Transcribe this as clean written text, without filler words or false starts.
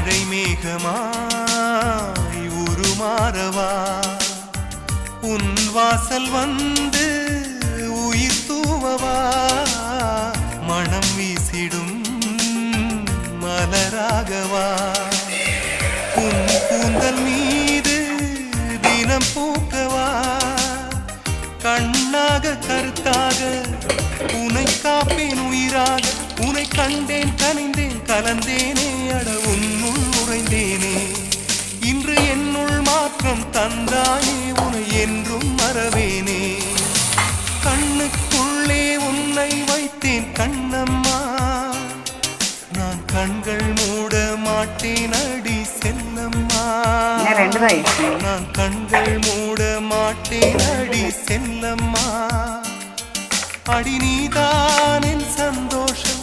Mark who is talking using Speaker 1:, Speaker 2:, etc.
Speaker 1: மழை மேகமாய் உருமாறவா உன் வாசல் வந்து உயிர் தூவவா மனம் வீசிடும் மலராகவா உன் கூந்தல் மீது தினம் பூக்கவா கண்ணாக கருத்தாக உனை காப்பேன் உயிராக உனை கண்டேன் கனிந்தேன் கலந்தேனே அட உன்னுள் உறைந்தேனே இன்று என்னுள் மாற்றம் தந்தாயே உனை என்றும் மறவேனே கண்ணுக்குள்ளே உன்னை வைத்தேன் கண்ணம்மா நான் கண்கள் மூட மாட்டேன் அடி செல்லம்மா நான் கண்கள் மூட மாட்டேன் அடி செல்லம்மா அடி நீதான் என் சந்தோஷம்